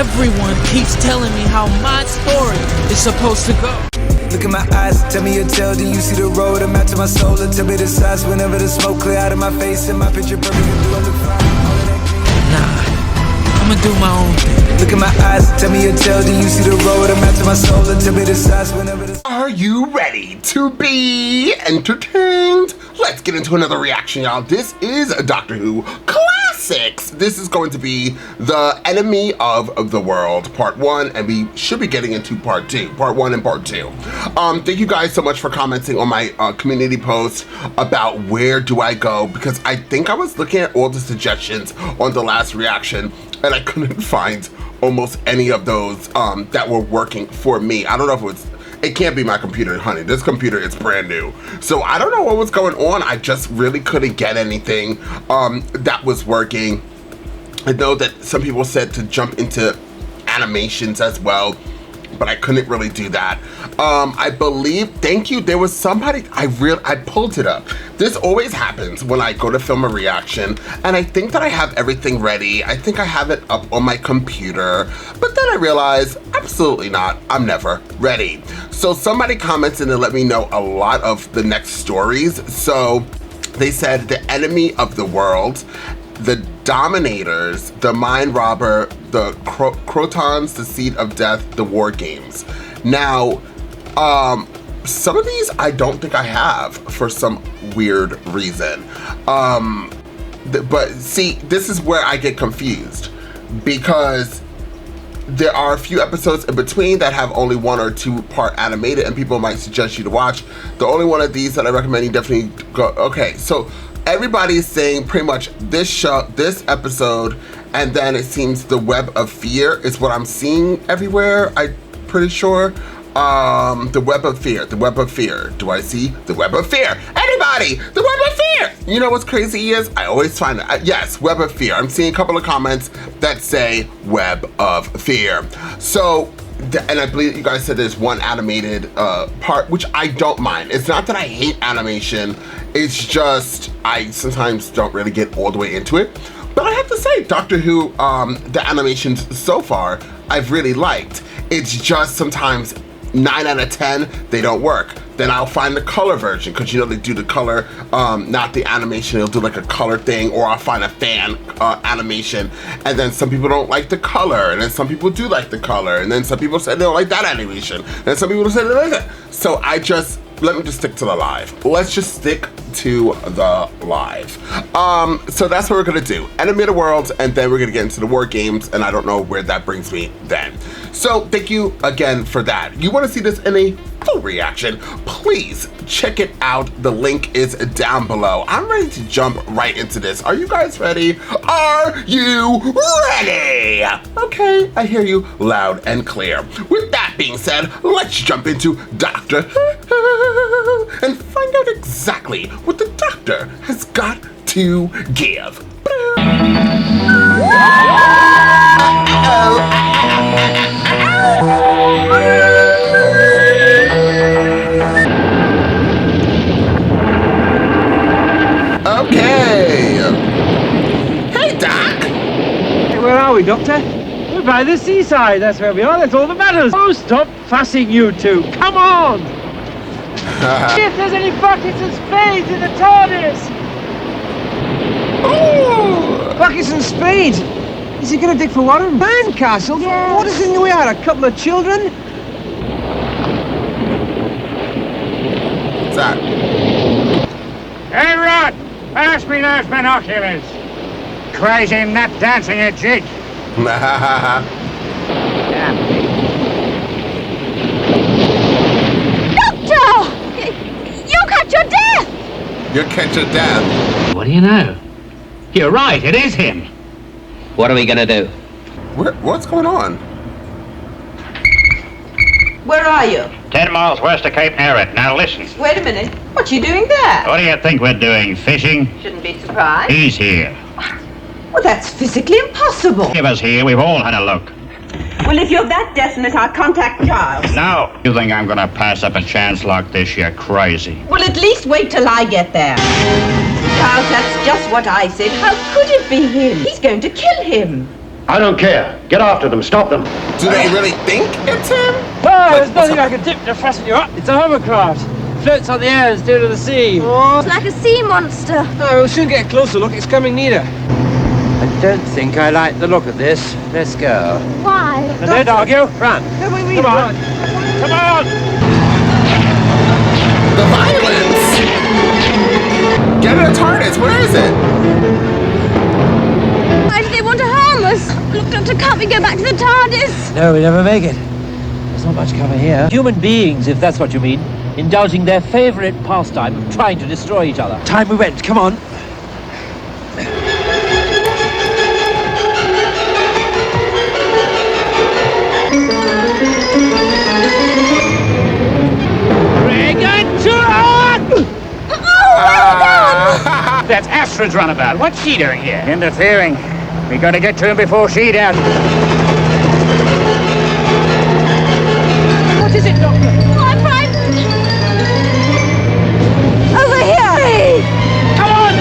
Everyone keeps telling me how my story is supposed to go. Look in my eyes, tell me your tale, then you see the road. I'm out to my soul, and tell me the size whenever the smoke clear out of my face. And my picture perfect, and do I look fine? Nah, I'ma do my own thing. Look in my eyes, tell me your tale, then you see the road. I'm out to my soul, and tell me the size whenever the... Are you ready to be entertained? Let's get into another reaction, y'all. This is a Doctor Who Classics. This is going to be The Enemy of the World, Part 1, and we should be getting into Part 2, Part 1 and Part 2. Thank you guys so much for commenting on my community post about where do I go, because I think I was looking at all the suggestions on the last reaction, and I couldn't find almost any of those that were working for me. I don't know if it can't be my computer, honey. This computer is brand new. So I don't know what was going on. I just really couldn't get anything that was working. I know that some people said to jump into animations as well, but I couldn't really do that. I believe, thank you, there was somebody, I pulled it up. This always happens when I go to film a reaction, and I think that I have everything ready. I think I have it up on my computer, but then I realize, absolutely not, I'm never ready. So somebody commented and let me know a lot of the next stories. So they said The Enemy of the World, The Dominators, The Mind Robber, The Crotons, The Seed of Death, The War Games. Now, some of these I don't think I have for some weird reason. But see, this is where I get confused, because there are a few episodes in between that have only 1 or 2 part animated, and people might suggest you to watch. The only one of these that I recommend you definitely go. Okay, so everybody is saying pretty much this episode, and then it seems The Web of Fear is what I'm seeing everywhere, I'm pretty sure. The Web of Fear, The Web of Fear. Do I see The Web of Fear? Anybody? The Web of Fear! You know what's crazy is, I always find, yes, Web of Fear. I'm seeing a couple of comments that say Web of Fear. So, and I believe you guys said there's 1 animated part, which I don't mind. It's not that I hate animation, it's just, I sometimes don't really get all the way into it. But I have to say, Doctor Who, the animations so far, I've really liked. It's just sometimes 9 out of 10, they don't work. Then I'll find the color version, because you know they do the color, not the animation, they'll do like a color thing, or I'll find a fan animation, and then some people don't like the color, and then some people do like the color, and then some people say they don't like that animation, and some people say they like that. So let me just stick to the live. Let's just stick to the live. So that's what we're gonna do. Enemy of the World, and then we're gonna get into the War Games, and I don't know where that brings me then. So thank you again for that. You wanna see this in a full reaction, please check it out. The link is down below. I'm ready to jump right into this. Are you guys ready? Are you ready? Okay, I hear you loud and clear. With that being said, let's jump into Doctor Who and find out exactly what the Doctor has got to give. Okay. Hey, Doc. Where are we, Doctor? We're by the seaside. That's where we are. That's all that matters. Oh, stop fussing, you two. Come on. If there's any buckets and spades in the TARDIS. Oh. Buckets and spades? Is he going to dig for water in Barncastle? Yes. What is in the way out? A couple of children? What's that? Hey, Rod! Pass me those binoculars. Crazy nut dancing a jig. Doctor! You'll catch your death! You'll catch your death. What do you know? You're right, it is him. What are we gonna do? What's going on? Where are you? 10 miles west of Cape Nerret. Now listen. Wait a minute. What you doing there? What do you think we're doing? Fishing? Shouldn't be surprised. He's here. Well, that's physically impossible. Give us here. We've all had a look. Well, if you're that definite, I'll contact Giles. No. You think I'm gonna pass up a chance like this? You're crazy. Well, at least wait till I get there. Giles, that's just what I said. How could it be him? He's going to kill him. I don't care. Get after them. Stop them. Do they really think it's him? Oh, there's nothing like a dip to fasten you up. It's a hovercraft. Floats on the air instead of the sea. It's like a sea monster. No, we'll soon get a closer look. It's coming nearer. I don't think I like the look of this. Let's go. Why? And don't argue. Run. Come on. Come on. The violence! Get it a TARDIS. Where is it? Why do they want to harm us? Look, Doctor, can't we go back to the TARDIS? No, we never make it. There's not much cover here. Human beings, if that's what you mean, indulging their favourite pastime of trying to destroy each other. Time we went. Come on. That's Astrid's runabout. What's she doing here? Interfering. We gotta get to him before she does. What is it, Doctor? Oh, I'm frightened. Over here. Come on!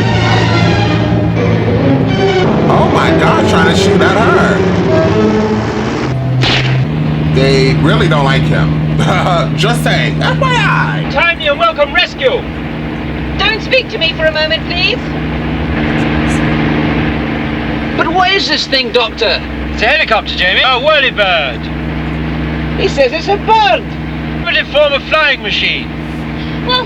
Oh my God, trying to shoot at her. They really don't like him. Just saying, FYI. Timely and welcome rescue. Don't speak to me for a moment, please. But what is this thing, Doctor? It's a helicopter, Jamie. A whirlybird. He says it's a bird. Primitive form of flying machine. Well,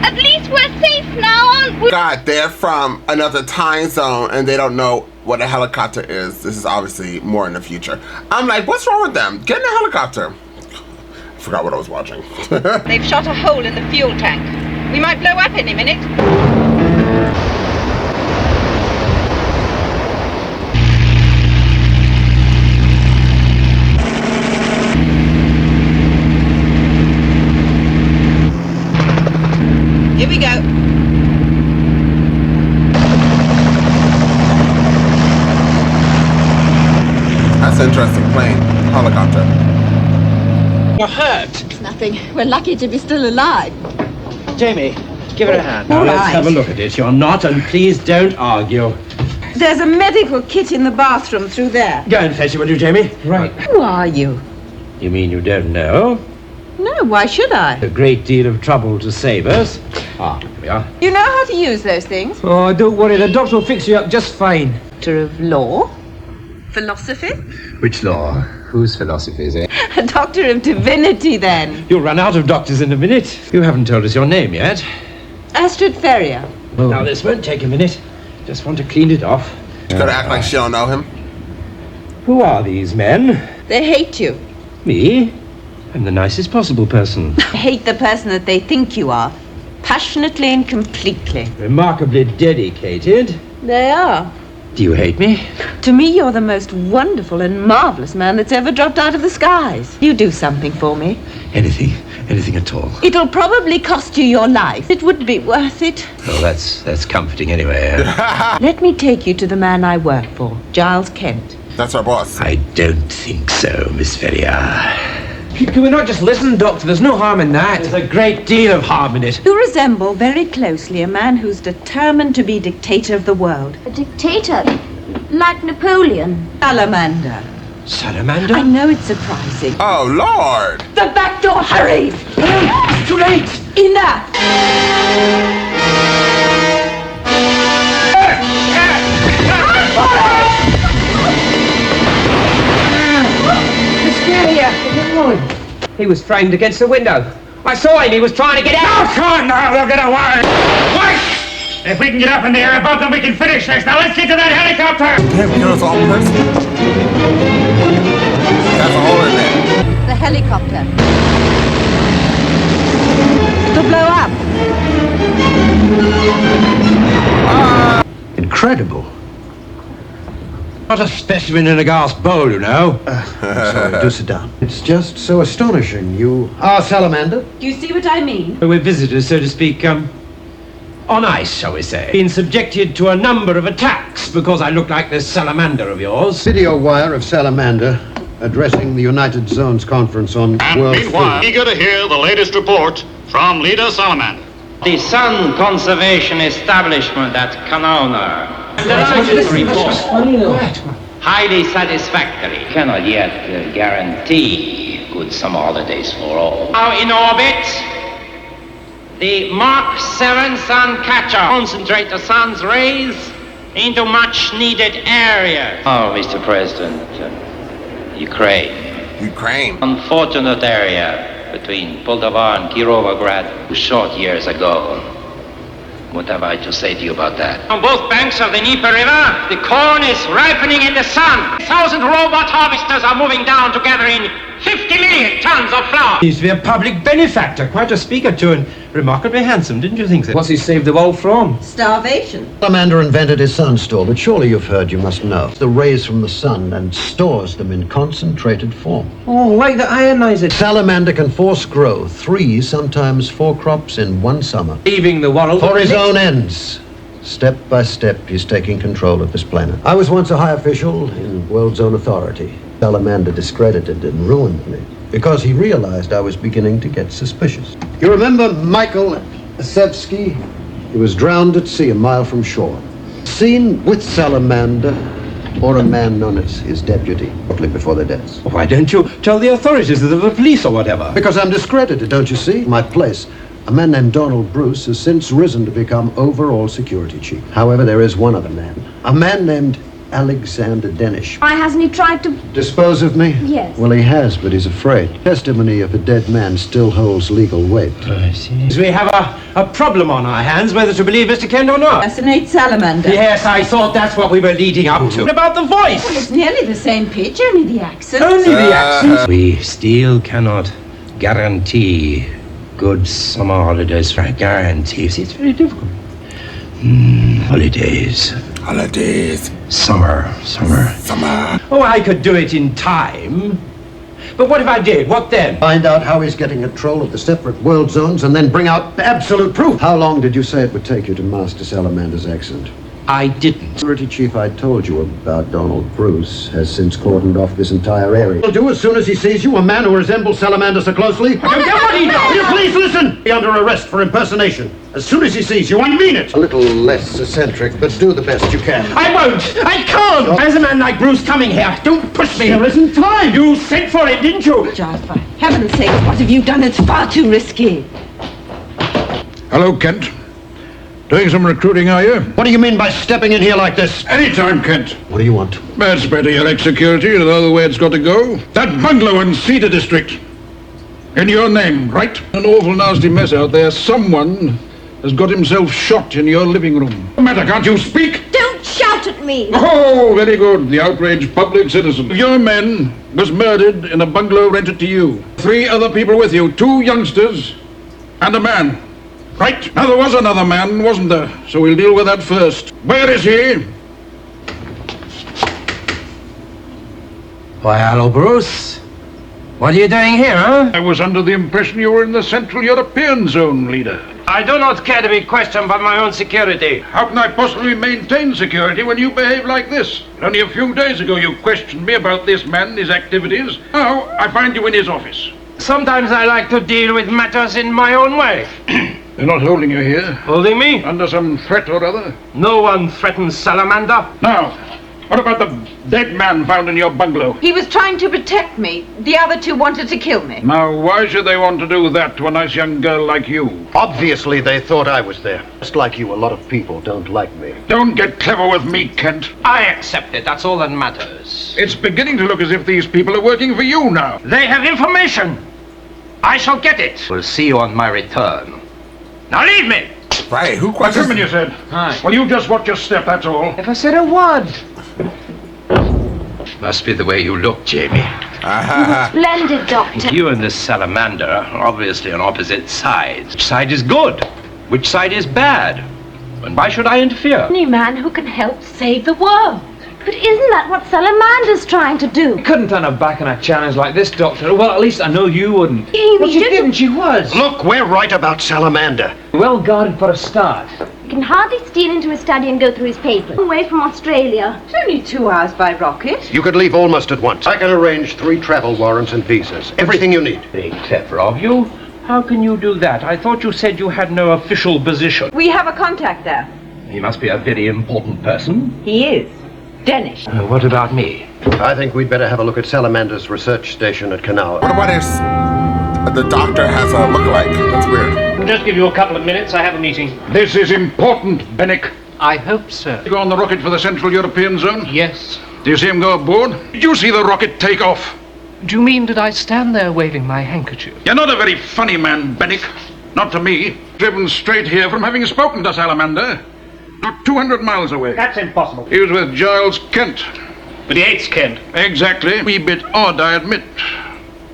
at least we're safe now, aren't we? God, they're from another time zone and they don't know what a helicopter is. This is obviously more in the future. I'm like, what's wrong with them? Get in a helicopter. I forgot what I was watching. They've shot a hole in the fuel tank. We might blow up any minute. Here we go. That's an interesting plane. Helicopter. You're hurt. It's nothing. We're lucky to be still alive. Jamie, give her a hand. Now All let's right. have a look at it. You're not, and please don't argue. There's a medical kit in the bathroom through there. Go and fetch it, will you, Jamie? Right. Who are you? You mean you don't know? No, why should I? A great deal of trouble to save us. Ah, here we are. You know how to use those things? Oh, don't worry. The doctor will fix you up just fine. Doctor of law? Philosophy? Which law? Whose philosophies, eh? A doctor of divinity, then. You'll run out of doctors in a minute. You haven't told us your name yet. Astrid Ferrier. Oh. Now, this won't take a minute. Just want to clean it off. She's gonna act like she don't know him. Who are these men? They hate you. Me? I'm the nicest possible person. Hate the person that they think you are. Passionately and completely. Remarkably dedicated. They are. Do you hate me? To me, you're the most wonderful and marvelous man that's ever dropped out of the skies. You do something for me. Anything at all. It'll probably cost you your life. It would be worth it. Oh, that's comforting anyway. Let me take you to the man I work for, Giles Kent. That's our boss. I don't think so, Miss Ferrier. Can we not just listen, Doctor? There's no harm in that. There's a great deal of harm in it. You resemble very closely a man who's determined to be dictator of the world. A dictator? Like Napoleon? Salamander. Salamander? I know it's surprising. Oh, Lord. The back door, hurry! Too late! Enough! He was framed against the window. I saw him. He was trying to get out. Oh, come on now, we'll get away. Wait! If we can get up in the air above them, we can finish this. Now let's get to that helicopter. Damn, you know it's all person. That's a hole in there. The helicopter. It'll blow up. Incredible. Not a specimen in a glass bowl, you know. Sorry, do sit down. It's just so astonishing. You are Salamander? Do you see what I mean? We're visitors, so to speak, on ice, shall we say. Been subjected to a number of attacks because I look like this salamander of yours. Video wire of Salamander addressing the United Zones Conference on World Food. Eager to hear the latest report from Leader Salamander. The Sun Conservation Establishment at Canona. highly satisfactory. Cannot yet guarantee good summer holidays for all. Now in orbit, the Mark 7 sun catcher. Concentrate the sun's rays into much needed areas. Oh, Mr. President, Ukraine. Unfortunate area between Poltava and Kirovograd 2 short years ago. What have I to say to you about that? On both banks of the Dnieper River, the corn is ripening in the sun. 1,000 robot harvesters are moving down to gather in 50 million tons of flour. He used to be a public benefactor, quite a speaker too, and remarkably handsome, didn't you think so? What's he saved the world from? Starvation. Salamander invented his sun store, but surely you've heard, you must know. The rays from the sun and stores them in concentrated form. Oh, like the ionizer. Salamander can force grow 3, sometimes 4 crops in one summer. Leaving the world For his own ends. Step by step, he's taking control of this planet. I was once a high official in World Zone Authority. Salamander discredited and ruined me because he realized I was beginning to get suspicious. You remember Michael Asevsky? He was drowned at sea a mile from shore. Seen with Salamander or a man known as his deputy shortly before their deaths. Why don't you tell the authorities, the police or whatever? Because I'm discredited, don't you see? My place. A man named Donald Bruce has since risen to become overall security chief. However, there is one other man. A man named Alexander Denish. Why hasn't he tried to... Dispose of me? Yes. Well, he has, but he's afraid. Testimony of a dead man still holds legal weight. I see. We have a problem on our hands, whether to believe Mr. Kent or not. Assassinate Salamander. Yes, I thought that's what we were leading up to. What about the voice? Well, it's nearly the same pitch, only the accent. Only the accent. We still cannot guarantee good summer holidays, Frank. Guarantee. See, it's very difficult. Holidays. Summer. Oh, I could do it in time. But what if I did? What then? Find out how he's getting control of the separate world zones and then bring out absolute proof. How long did you say it would take you to master Salamander's accent? I didn't. Security chief I told you about, Donald Bruce, has since cordoned off this entire area. He'll do as soon as he sees you, a man who resembles Salamander so closely. I don't get what he does. Will you please listen? Be under arrest for impersonation. As soon as he sees you, I mean it. A little less eccentric, but do the best you can. I won't! I can't! There's a man like Bruce coming here. Don't push me. There isn't time. You sent for it, didn't you? Giles, for heaven's sake, what have you done? It's far too risky. Hello, Kent. Doing some recruiting, are you? What do you mean by stepping in here like this? Anytime, Kent. What do you want? That's better, you like security. You know the way it's got to go. That bungalow in Cedar District. In your name, right? An awful nasty mess out there. Someone has got himself shot in your living room. What's the matter? Can't you speak? Don't shout at me! Oh, very good. The outraged public citizen. Your man was murdered in a bungalow rented to you. 3 other people with you. 2 youngsters and a man. Right? Now, there was another man, wasn't there? So we'll deal with that first. Where is he? Why, hello, Bruce. What are you doing here, huh? I was under the impression you were in the Central European Zone, leader. I do not care to be questioned by my own security. How can I possibly maintain security when you behave like this? Only a few days ago you questioned me about this man and his activities. Now I find you in his office. Sometimes I like to deal with matters in my own way. They're not holding you here. Holding me? Under some threat or other? No one threatens Salamander. Now, what about the dead man found in your bungalow? He was trying to protect me. The other 2 wanted to kill me. Now, why should they want to do that to a nice young girl like you? Obviously, they thought I was there. Just like you, a lot of people don't like me. Don't get clever with me, Kent. I accept it. That's all that matters. It's beginning to look as if these people are working for you now. They have information. I shall get it. We'll see you on my return. Now leave me! Right, who What's questions? you said? Hi. Well, you just watch your step, that's all. If I said a word. Must be the way you look, Jamie. Splendid, Doctor. You and this Salamander are obviously on opposite sides. Which side is good? Which side is bad? And why should I interfere? Any man who can help save the world. But isn't that what Salamander's trying to do? You couldn't turn her back on a challenge like this, Doctor. Well, at least I know you wouldn't. Well, she didn't. She was. Look, we're right about Salamander. Well guarded for a start. You can hardly steal into his study and go through his papers. Away from Australia. It's only 2 hours by rocket. You could leave almost at once. I can arrange 3 travel warrants and visas. Everything you need. Very clever of you. How can you do that? I thought you said you had no official position. We have a contact there. He must be a very important person. He is. Dennis. What about me? I think we'd better have a look at Salamander's research station at Kanawha. What about if the doctor has a lookalike? That's weird. Just give you a couple of minutes. I have a meeting. This is important, Bennick. I hope so. You go on the rocket for the Central European Zone? Yes. Do you see him go aboard? Did you see the rocket take off? Do you mean did I stand there waving my handkerchief? You're not a very funny man, Bennick. Not to me. Driven straight here from having spoken to Salamander. Not 200 miles away. That's impossible. He was with Giles Kent. But he hates Kent. Exactly. A wee bit odd, I admit.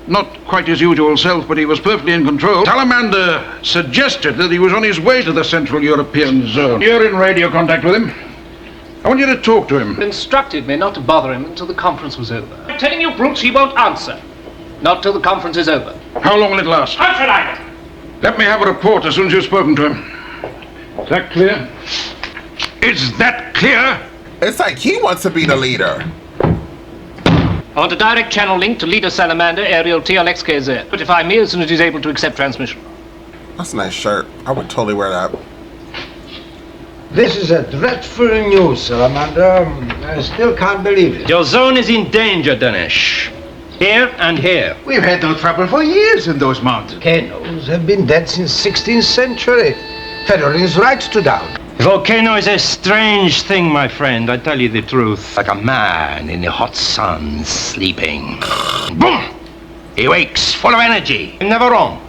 Not quite his usual self, but he was perfectly in control. Salamander suggested that he was on his way to the Central European Zone. You're in radio contact with him. I want you to talk to him. Instructed me not to bother him until the conference was over. I'm telling you, Brooks, he won't answer. Not till the conference is over. How long will it last? How should I know? Let me have a report as soon as you've spoken to him. Is that clear? Is that clear? It's like he wants to be the leader. I want a direct channel link to Leader Salamander, Ariel TLXKZ. Notify me as soon as he's able to accept transmission. That's a nice shirt. I would totally wear that. This is a dreadful news, Salamander. I still can't believe it. Your zone is in danger, Dennis. Here and here. We've had no trouble for years in those mountains. Volcanoes have been dead since 16th century. Federalist right to down. Volcano is a strange thing, my friend. I tell you the truth. Like a man in the hot sun, sleeping. Boom! He wakes, full of energy. I'm never wrong.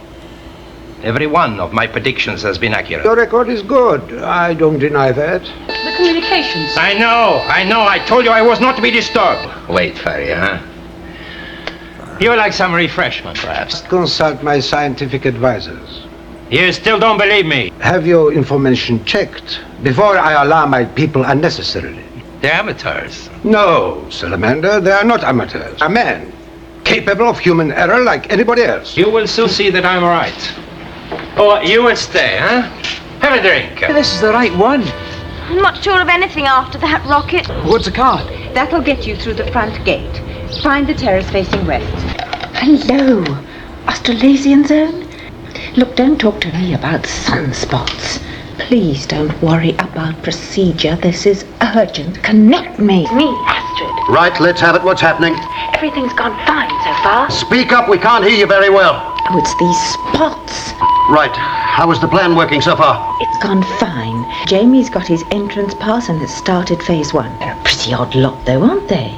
Every one of my predictions has been accurate. Your record is good. I don't deny that. The communications. I know. I told you I was not to be disturbed. Wait, Farrier, huh? You would like some refreshment, perhaps? Consult my scientific advisors. You still don't believe me? Have your information checked before I alarm my people unnecessarily. They're amateurs. No, Salamander, they are not amateurs. A man, capable of human error like anybody else. You will soon see that I'm right. Or you will stay, huh? Have a drink. This is the right one. I'm not sure of anything after that rocket. What's the card? That'll get you through the front gate. Find the terrace facing west. Hello. Australasian zone? Look, don't talk to me about sunspots. Please don't worry about procedure. This is urgent. Connect me. Me, Astrid. Right, let's have it. What's happening? Everything's gone fine so far. Speak up, we can't hear you very well. Oh, it's these spots. Right, how is the plan working so far? It's gone fine. Jamie's got his entrance pass and has started phase 1. They're a pretty odd lot though, aren't they?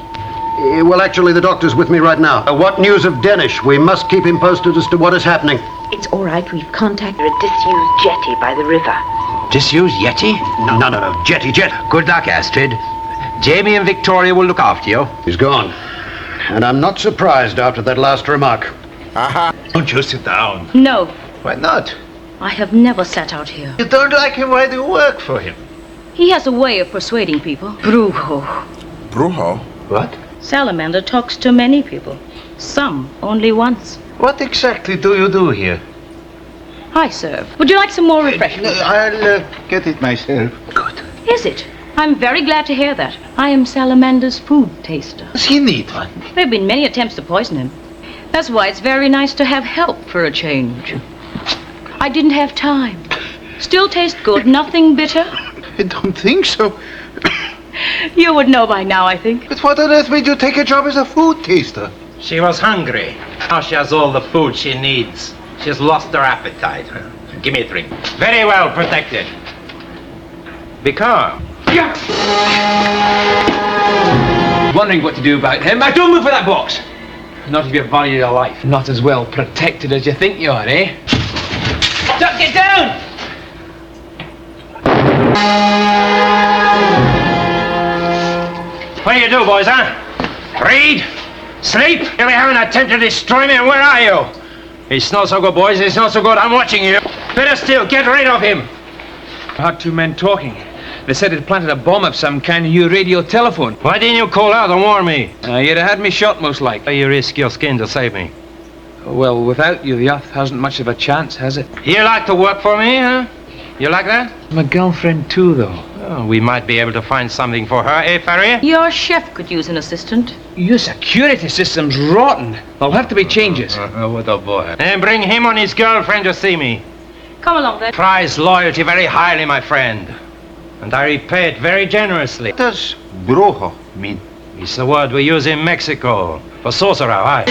Well, actually, the doctor's with me right now. What news of Dennis? We must keep him posted as to what is happening. It's all right. We've contacted a disused jetty by the river. Disused Yeti? No. Jetty. Good luck, Astrid. Jamie and Victoria will look after you. He's gone. And I'm not surprised after that last remark. Don't you sit down. No, Why not? I have never sat out here. You don't like him, why do you work for him? He has a way of persuading people. Brujo. Brujo? What? Salamander talks to many people. Some only once. What exactly do you do here? I serve. Would you like some more refreshment? I'll get it myself. Good. Is it? I'm very glad to hear that. I am Salamander's food taster. Does he need one? There have been many attempts to poison him. That's why it's very nice to have help for a change. I didn't have time. Still taste good, nothing bitter? I don't think so. You would know by now, I think. But what on earth made you take a job as a food taster? She was hungry. Now she has all the food she needs. She has lost her appetite. Give me a drink. Very well protected. Be calm. Wondering what to do about him. Don't move for that box. Not if you value your life. Not as well protected as you think you are, eh? Duck, get down! What do you do, boys, huh? Read? Sleep? You haven't attempted to destroy me, and where are you? It's not so good, boys. It's not so good. I'm watching you. Better still, get rid of him. I heard two men talking. They said he'd planted a bomb of some kind in your radio telephone. Why didn't you call out and warn me? You'd have had me shot, most likely. You risk your skin to save me. Well, without you, the Earth hasn't much of a chance, has it? You like to work for me, huh? You like that? My girlfriend, too, though. Oh, we might be able to find something for her, eh, Farrier? Your chef could use an assistant. Your security system's rotten. There'll have to be changes. What a boy. And bring him and his girlfriend to see me. Come along, then. Prize loyalty very highly, my friend. And I repay it very generously. What does brujo mean? It's the word we use in Mexico for sorcerer, aye.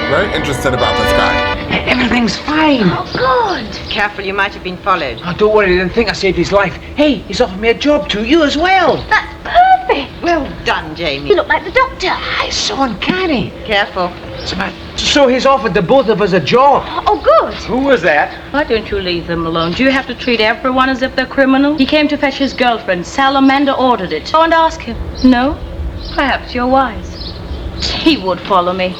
Very interested about this guy. Everything's fine. Oh, good. Careful, you might have been followed. Oh, don't worry, I didn't think I saved his life. Hey, he's offered me a job too. You as well. That's perfect. Well done, Jamie. You look like the doctor. It's so uncanny. Careful. So he's offered the both of us a job. Oh, good. Who was that? Why don't you leave them alone? Do you have to treat everyone as if they're criminals? He came to fetch his girlfriend. Salamander ordered it. Go and ask him. No? Perhaps you're wise. He would follow me.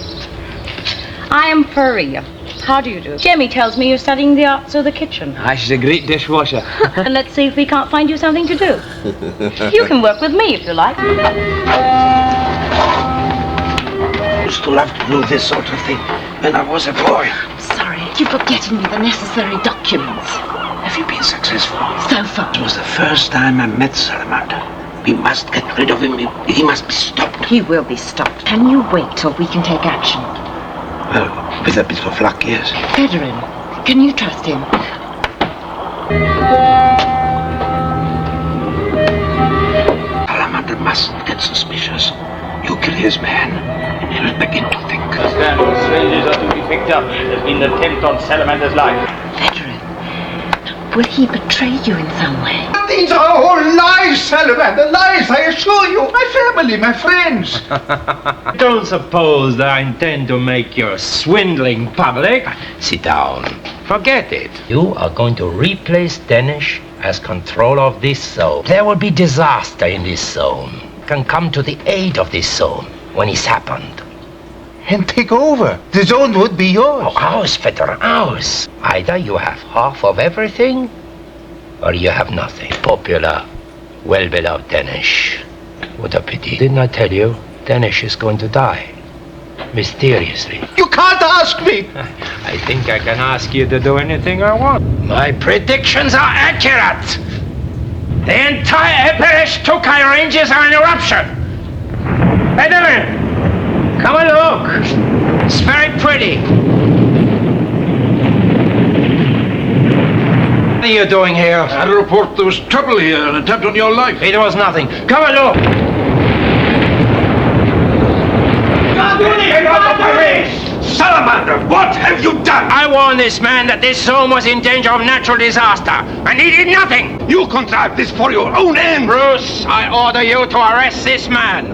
I am Faria. How do you do? Jamie tells me you're studying the arts of the kitchen. She's a great dishwasher. And let's see if we can't find you something to do. You can work with me if you like. I used to love to do this sort of thing when I was a boy. Sorry, you forgot getting me the necessary documents. Have you been successful? So far. It was the first time I met Salamander. We must get rid of him. He must be stopped. He will be stopped. Can you wait till we can take action? Well, with a bit of luck, yes. Federin, can you trust him? Salamander mustn't get suspicious. You kill his man, and he'll begin to think. Understand, all strangers are to be picked up. There's been an attempt on Salamander's life. Federin, will he betray you in some way? These are all lies, Salamander, lies, I assure you. My family, my friends. Don't suppose that I intend to make your swindling public. Sit down. Forget it. You are going to replace Danish as control of this zone. There will be disaster in this zone. Can come to the aid of this zone when it's happened. And take over. The zone would be yours. Oh, ours, Federer, ours. Either you have half of everything, or you have nothing. Popular, well-beloved Danish. What a pity. Didn't I tell you? Danish is going to die. Mysteriously. You can't ask me! I think I can ask you to do anything I want. My predictions are accurate! The entire Epirish Tokai ranges are in eruption! Federer, come and look! It's very pretty. What are you doing here? I had a report there was trouble here, an attempt on your life. It was nothing. Come and look! Salamander, what have you done? I warned this man that this zone was in danger of natural disaster, and he did nothing! You contrived this for your own end! Bruce, I order you to arrest this man!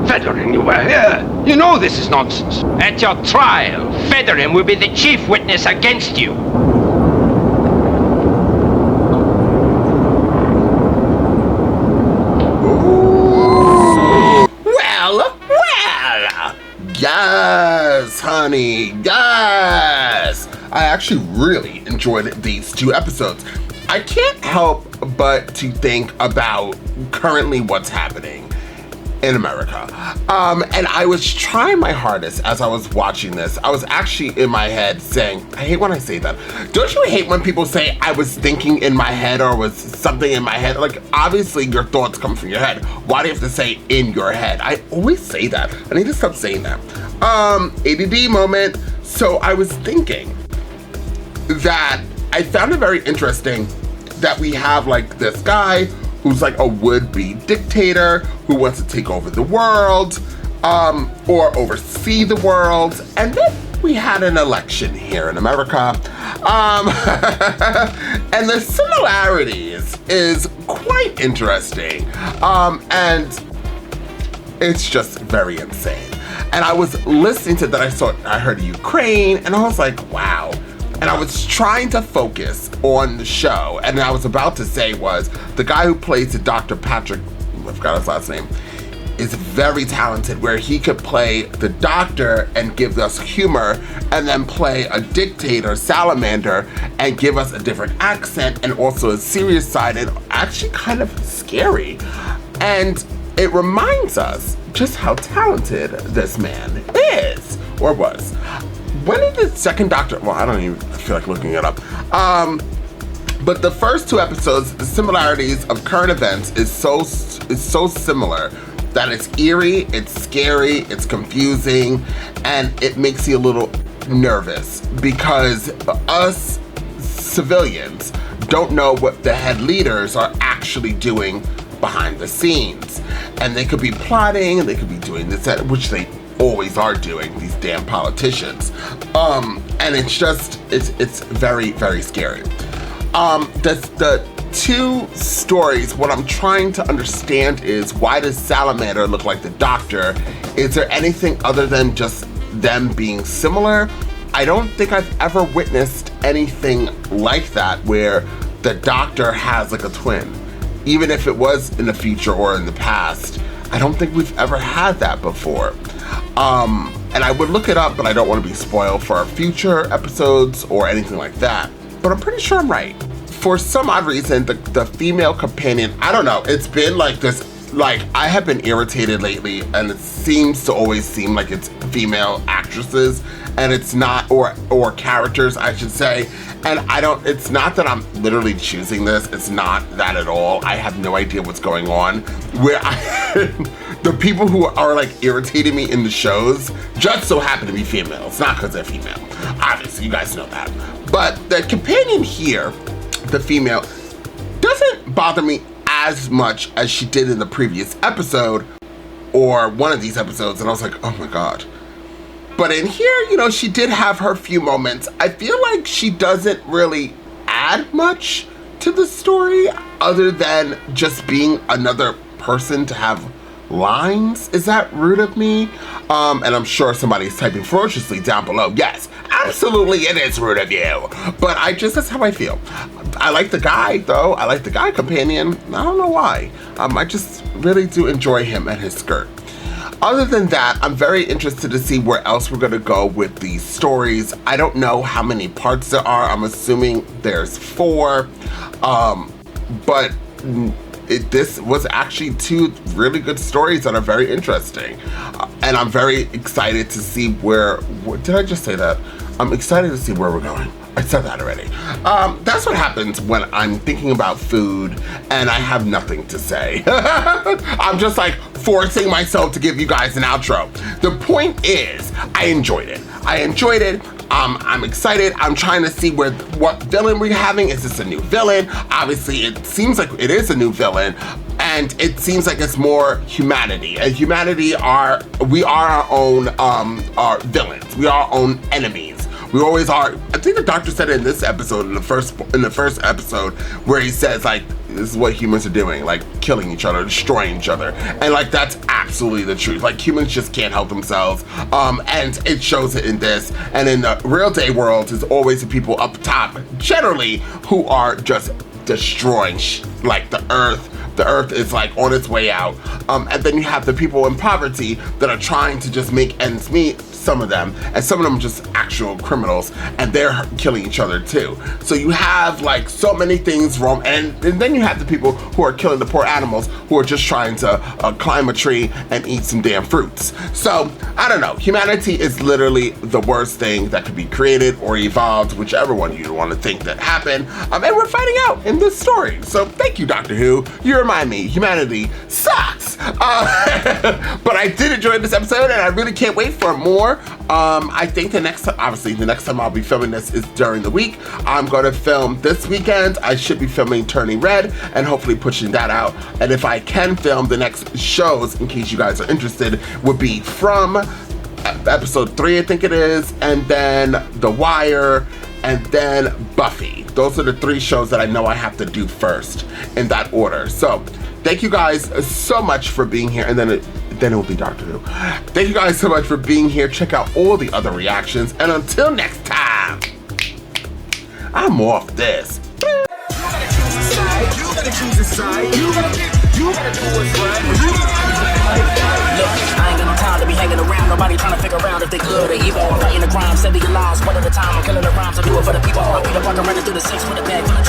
Federin, you were here. You know this is nonsense. At your trial, Federin will be the chief witness against you. Yes, honey, yes! I actually really enjoyed these two episodes. I can't help but to think about currently what's happening in America. And I was trying my hardest as I was watching this. I was actually in my head saying, I hate when I say that. Don't you hate when people say I was thinking in my head or was something in my head? Like, obviously your thoughts come from your head. Why do you have to say in your head? I always say that. I need to stop saying that. ADD moment. So I was thinking that I found it very interesting that we have like this guy who's like a would-be dictator who wants to take over the world or oversee the world. And then we had an election here in America. And the similarities is quite interesting. And it's just very insane. And I was listening to that, I heard Ukraine, and I was like, wow. And I was trying to focus on the show, and I was about to say was, the guy who plays the Dr. Patrick, I forgot his last name, is very talented, where he could play the doctor and give us humor, and then play a dictator, Salamander, and give us a different accent, and also a serious side, and actually kind of scary. And it reminds us just how talented this man is, or was. When did the second Doctor, well, I don't even feel like looking it up. But the first two episodes, the similarities of current events is so similar that it's eerie, it's scary, it's confusing, and it makes you a little nervous because us civilians don't know what the head leaders are actually doing behind the scenes. And they could be plotting, and they could be doing this, which they always are doing, these damn politicians. And it's just, it's very, very scary. The two stories, what I'm trying to understand is, why does Salamander look like the Doctor? Is there anything other than just them being similar? I don't think I've ever witnessed anything like that where the Doctor has like a twin. Even if it was in the future or in the past, I don't think we've ever had that before. And I would look it up, but I don't want to be spoiled for our future episodes or anything like that. But I'm pretty sure I'm right. For some odd reason, the female companion, I don't know, it's been like this, like I have been irritated lately, and it seems to always seem like it's female actresses, and it's not, or characters, I should say. And it's not that I'm literally choosing this, it's not that at all. I have no idea what's going on. The people who are like irritating me in the shows just so happen to be female. It's not because they're female. Obviously, you guys know that. But the companion here, the female, doesn't bother me as much as she did in the previous episode, or one of these episodes, and I was like, oh my God. But in here, she did have her few moments. I feel like she doesn't really add much to the story other than just being another person to have lines. Is that rude of me? And I'm sure somebody's typing ferociously down below. Yes, absolutely it is rude of you. But that's how I feel. I like the guy though. I like the guy companion. I don't know why. I just really do enjoy him and his skirt. Other than that, I'm very interested to see where else we're gonna go with these stories. I don't know how many parts there are. I'm assuming there's 4. But this was actually 2 really good stories that are very interesting. And I'm very excited to see did I just say that? I'm excited to see where we're going. I said that already. That's what happens when I'm thinking about food and I have nothing to say. I'm just like forcing myself to give you guys an outro. The point is, I enjoyed it. I'm excited. I'm trying to see what villain we're having. Is this a new villain? Obviously, it seems like it is a new villain, and it seems like it's more humanity. And humanity we are our own our villains. We are our own enemies. We always are. I think the Doctor said it in this episode, in the first episode, where he says like, this is what humans are doing, like killing each other, destroying each other. And like, that's absolutely the truth. Like, humans just can't help themselves. And it shows it in this. And in the real day world, is always the people up top, generally, who are just destroying like the earth. The earth is like on its way out. And then you have the people in poverty that are trying to just make ends meet, some of them, and some of them are just actual criminals, and they're killing each other too. So you have like so many things wrong, and then you have the people who are killing the poor animals who are just trying to climb a tree and eat some damn fruits. So I don't know, humanity is literally the worst thing that could be created or evolved, whichever one you want to think that happened, and we're finding out in this story. So thank you, Doctor Who. You remind me, humanity sucks. But I did enjoy this episode, and I really can't wait for more. I think the next time I'll be filming this is during the week. I'm going to film this weekend. I should be filming Turning Red and hopefully pushing that out. And if I can film, the next shows, in case you guys are interested, would be from episode 3, I think it is, and then The Wire, and then Buffy. Those are the 3 shows that I know I have to do first in that order. So thank you guys so much for being here, and then it will be Doctor Who. Thank you guys so much for being here. Check out all the other reactions, and until next time, I'm off this. You gotta choose a side. You gotta do what's right. Look, I ain't got no time to be hanging around. Nobody trying to figure out if they good or evil. I'm fighting the crime, saving your lives one at a time. I'm killing the rhymes. I do it for the people. I beat up like I'm running through the 6 with a bag full of